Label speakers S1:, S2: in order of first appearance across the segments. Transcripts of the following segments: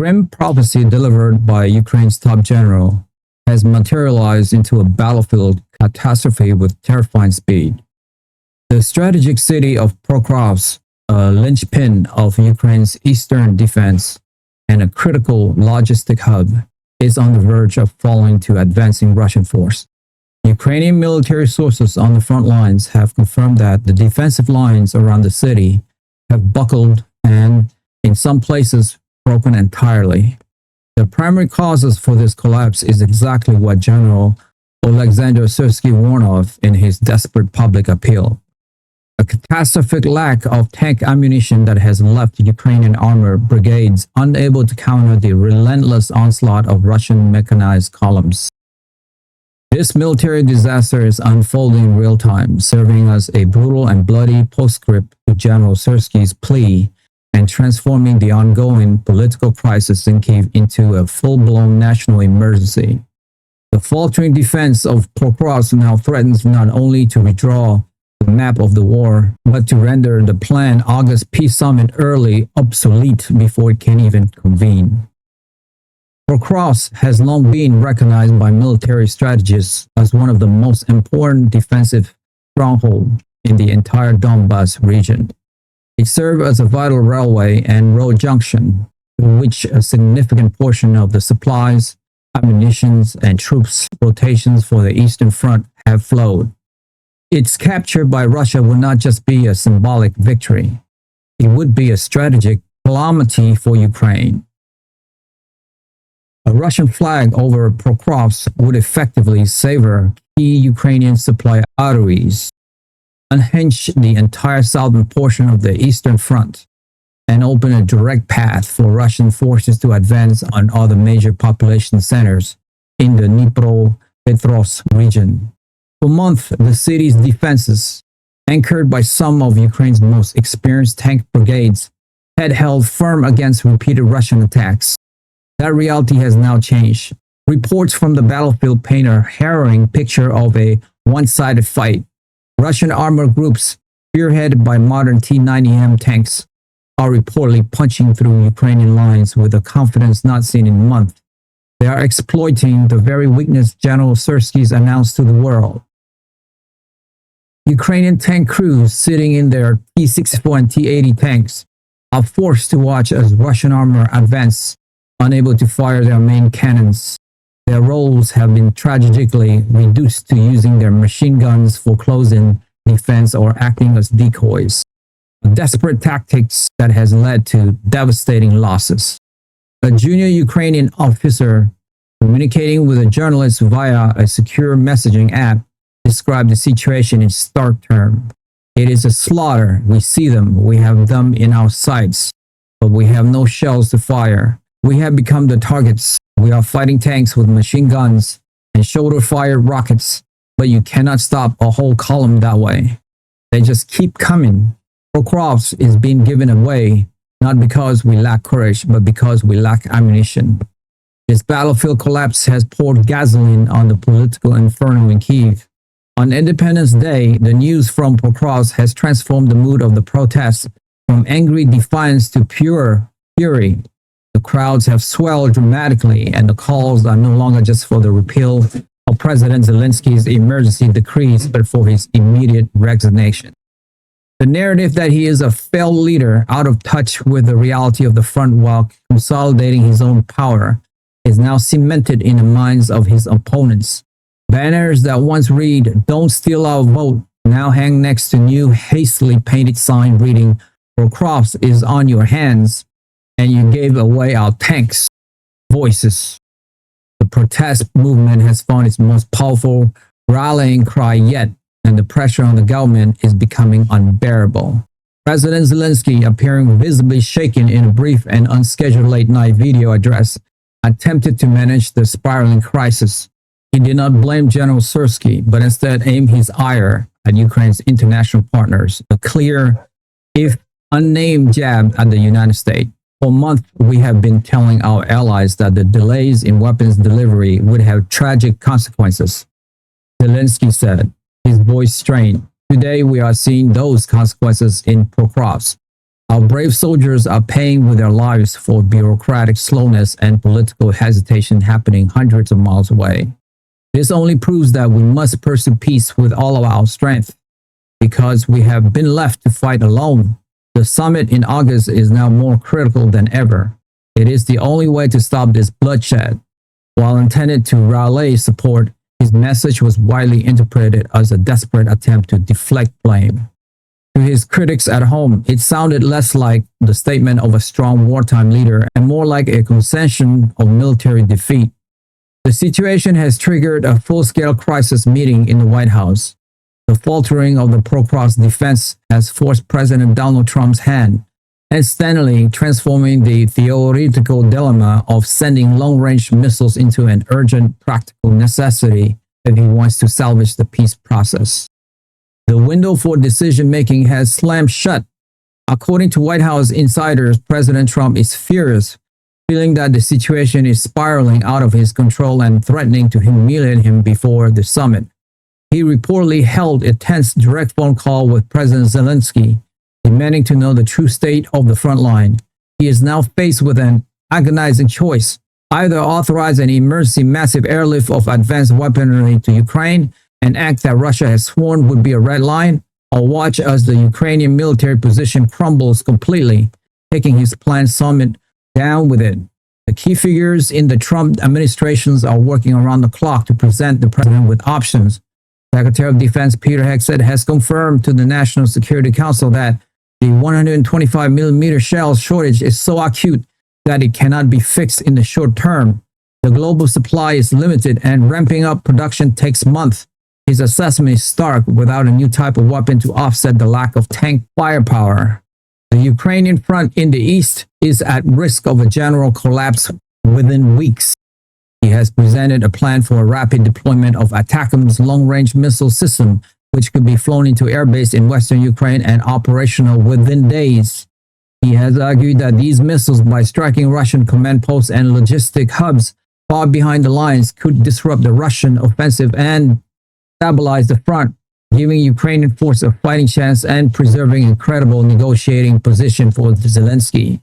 S1: grim prophecy delivered by Ukraine's top general has materialized into a battlefield catastrophe with terrifying speed. The strategic city of Pokrovsk, a linchpin of Ukraine's eastern defense and a critical logistic hub, is on the verge of falling to advancing Russian force. Ukrainian military sources on the front lines have confirmed that the defensive lines around the city have buckled and, in some places, broken entirely. The primary causes for this collapse is exactly what General Alexander Syrsky warned of in his desperate public appeal. A catastrophic lack of tank ammunition that has left Ukrainian armor brigades unable to counter the relentless onslaught of Russian mechanized columns. This military disaster is unfolding in real time, serving as a brutal and bloody postscript to General Syrsky's plea and transforming the ongoing political crisis in Kyiv into a full-blown national emergency. The faltering defense of Pokrovsk now threatens not only to withdraw the map of the war, but to render the planned August peace summit early obsolete before it can even convene. Pokrovsk has long been recognized by military strategists as one of the most important defensive strongholds in the entire Donbas region. It served as a vital railway and road junction through which a significant portion of the supplies, ammunitions, and troops rotations for the Eastern Front have flowed. Its capture by Russia would not just be a symbolic victory. It would be a strategic calamity for Ukraine. A Russian flag over Pokrovsk would effectively sever key Ukrainian supply arteries, unhinge the entire southern portion of the Eastern Front, and open a direct path for Russian forces to advance on other major population centers in the Dnipropetrovsk region. For months, the city's defenses, anchored by some of Ukraine's most experienced tank brigades, had held firm against repeated Russian attacks. That reality has now changed. Reports from the battlefield paint a harrowing picture of a one-sided fight. Russian armored groups, spearheaded by modern T-90M tanks, are reportedly punching through Ukrainian lines with a confidence not seen in months. They are exploiting the very weakness General Syrsky's announced to the world. Ukrainian tank crews sitting in their T-64 and T-80 tanks are forced to watch as Russian armor advances, unable to fire their main cannons. Their roles have been tragically reduced to using their machine guns for close-in defense or acting as decoys. A desperate tactics that has led to devastating losses. A junior Ukrainian officer communicating with a journalist via a secure messaging app described the situation in stark terms. It is a slaughter. We see them. We have them in our sights, but we have no shells to fire. We have become the targets. We are fighting tanks with machine guns and shoulder-fired rockets, but you cannot stop a whole column that way. They just keep coming. Pokrovsk is being given away, not because we lack courage, but because we lack ammunition. This battlefield collapse has poured gasoline on the political inferno in Kyiv. On Independence Day, the news from Pokrovsk has transformed the mood of the protests from angry defiance to pure fury. The crowds have swelled dramatically, and the calls are no longer just for the repeal of President Zelensky's emergency decrees, but for his immediate resignation. The narrative that he is a failed leader, out of touch with the reality of the front while consolidating his own power, is now cemented in the minds of his opponents. Banners that once read, "Don't steal our vote," now hang next to new hastily painted sign reading, "Pokrovsk is on your hands, and you gave away our tanks." Voices. The protest movement has found its most powerful rallying cry yet, and the pressure on the government is becoming unbearable. President Zelensky, appearing visibly shaken in a brief and unscheduled late-night video address, attempted to manage the spiraling crisis. He did not blame General Syrsky, but instead aimed his ire at Ukraine's international partners, a clear, if unnamed jab at the United States. For months, we have been telling our allies that the delays in weapons delivery would have tragic consequences. Zelensky said, his voice strained. Today, we are seeing those consequences in Pokrovsk. Our brave soldiers are paying with their lives for bureaucratic slowness and political hesitation happening hundreds of miles away. This only proves that we must pursue peace with all of our strength, because we have been left to fight alone. The summit in August is now more critical than ever. It is the only way to stop this bloodshed. While intended to rally support, his message was widely interpreted as a desperate attempt to deflect blame. To his critics at home, it sounded less like the statement of a strong wartime leader and more like a concession of military defeat. The situation has triggered a full-scale crisis meeting in the White House. The faltering of the Pokrovsk defense has forced President Donald Trump's hand, instantly transforming the theoretical dilemma of sending long-range missiles into an urgent practical necessity if he wants to salvage the peace process. The window for decision-making has slammed shut. According to White House insiders, President Trump is furious, feeling that the situation is spiraling out of his control and threatening to humiliate him before the summit. He reportedly held a tense direct phone call with President Zelensky, demanding to know the true state of the front line. He is now faced with an agonizing choice: either authorize an emergency massive airlift of advanced weaponry to Ukraine, an act that Russia has sworn would be a red line, or watch as the Ukrainian military position crumbles completely, taking his planned summit down with it. The key figures in the Trump administrations are working around the clock to present the president with options. Secretary of Defense Peter Hegseth has confirmed to the National Security Council that the 125mm shell shortage is so acute that it cannot be fixed in the short term. The global supply is limited and ramping up production takes months. His assessment is stark: without a new type of weapon to offset the lack of tank firepower, the Ukrainian front in the east is at risk of a general collapse within weeks. He has presented a plan for a rapid deployment of ATACMS long-range missile system, which could be flown into airbase in western Ukraine and operational within days. He has argued that these missiles, by striking Russian command posts and logistic hubs far behind the lines, could disrupt the Russian offensive and stabilize the front, giving Ukrainian forces a fighting chance and preserving an incredible negotiating position for Zelensky.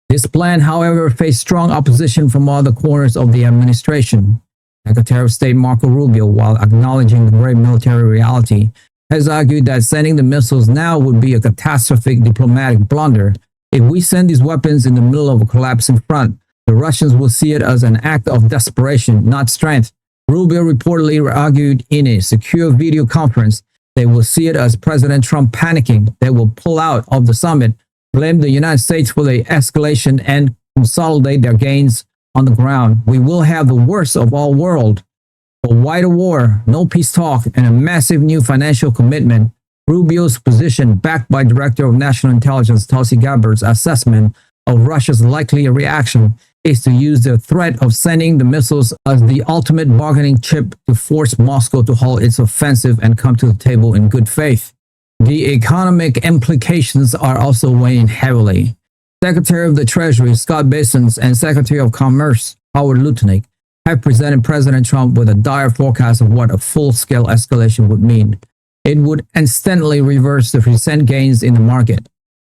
S1: This plan, however, faced strong opposition from all the corners of the administration. Secretary of State Marco Rubio, while acknowledging the grave military reality, has argued that sending the missiles now would be a catastrophic diplomatic blunder. If we send these weapons in the middle of a collapsing front, the Russians will see it as an act of desperation, not strength. Rubio reportedly argued in a secure video conference they will see it as President Trump panicking. They will pull out of the summit, blame the United States for the escalation, and consolidate their gains on the ground. We will have the worst of all worlds: a wider war, no peace talk, and a massive new financial commitment. Rubio's position, backed by Director of National Intelligence Tulsi Gabbard's assessment of Russia's likely reaction, is to use the threat of sending the missiles as the ultimate bargaining chip to force Moscow to halt its offensive and come to the table in good faith. The economic implications are also weighing heavily. Secretary of the Treasury Scott Bessent and Secretary of Commerce Howard Lutnick have presented President Trump with a dire forecast of what a full-scale escalation would mean. It would instantly reverse the recent gains in the market,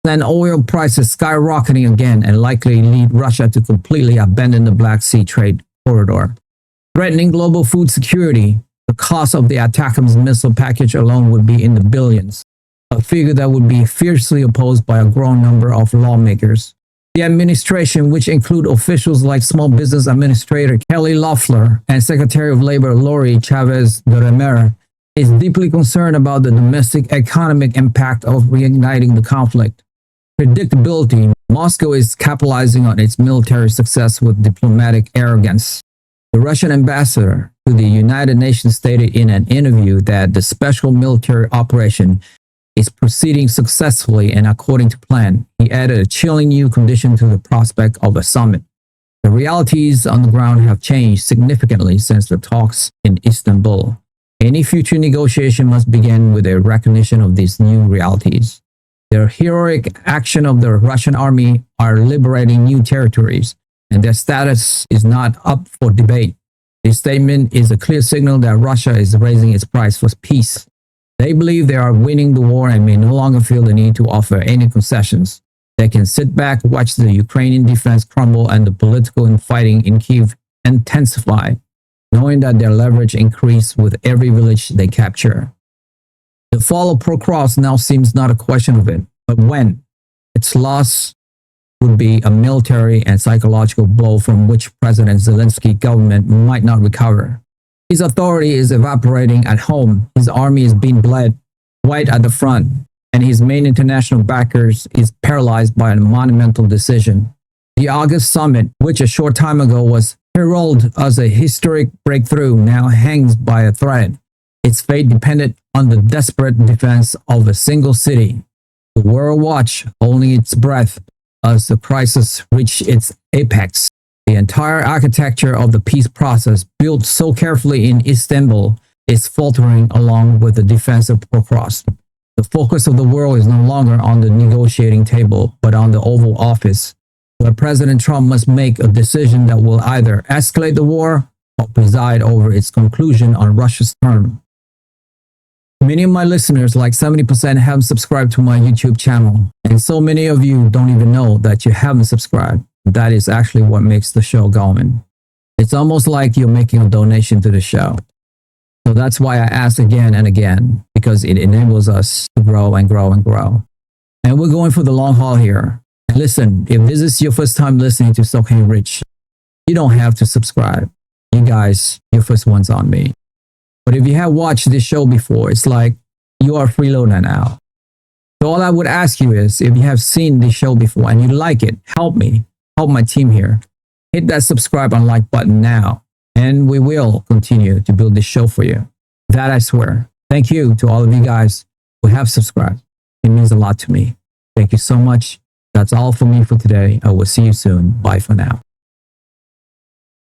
S1: send oil prices skyrocketing again, and likely lead Russia to completely abandon the Black Sea trade corridor. Threatening global food security, the cost of the ATACMS missile package alone would be in the billions, a figure that would be fiercely opposed by a growing number of lawmakers. The administration, which include officials like Small Business Administrator Kelly Loeffler and Secretary of Labor Lori Chavez de Remer, is deeply concerned about the domestic economic impact of reigniting the conflict. Predictability: Moscow is capitalizing on its military success with diplomatic arrogance. The Russian ambassador to the United Nations stated in an interview that the special military operation is proceeding successfully and according to plan. He added a chilling new condition to the prospect of a summit. The realities on the ground have changed significantly since the talks in Istanbul. Any future negotiation must begin with a recognition of these new realities. The heroic action of the Russian army are liberating new territories, and their status is not up for debate. This statement is a clear signal that Russia is raising its price for peace. They believe they are winning the war and may no longer feel the need to offer any concessions. They can sit back, watch the Ukrainian defense crumble and the political infighting in Kyiv intensify, knowing that their leverage increases with every village they capture. The fall of Pokrovsk now seems not a question of it, but when. Its loss would be a military and psychological blow from which President Zelensky's government might not recover. His authority is evaporating at home, his army is being bled white at the front, and his main international backers is paralyzed by a monumental decision. The August summit, which a short time ago was heralded as a historic breakthrough, now hangs by a thread. Its fate depended on the desperate defense of a single city. The world watched, holding its breath, as the crisis reached its apex. The entire architecture of the peace process, built so carefully in Istanbul, is faltering along with the defense of Pokrovsk. The focus of the world is no longer on the negotiating table, but on the Oval Office, where President Trump must make a decision that will either escalate the war or preside over its conclusion on Russia's term. Many of my listeners, like 70%, haven't subscribed to my YouTube channel, and so many of you don't even know that you haven't subscribed. That is actually what makes the show going. It's almost like you're making a donation to the show. So that's why I ask again and again, because it enables us to grow and grow and grow. And we're going for the long haul here. And listen, if this is your first time listening to Soaking Rich, you don't have to subscribe. You guys, your first one's on me. But if you have watched this show before, it's like you are a freeloader now. So all I would ask you is, if you have seen this show before and you like it, help me, help my team here. Hit that subscribe and like button now, and we will continue to build this show for you. That I swear. Thank you to all of you guys who have subscribed. It means a lot to me. Thank you so much. That's all for me for today. I will see you soon. Bye for now.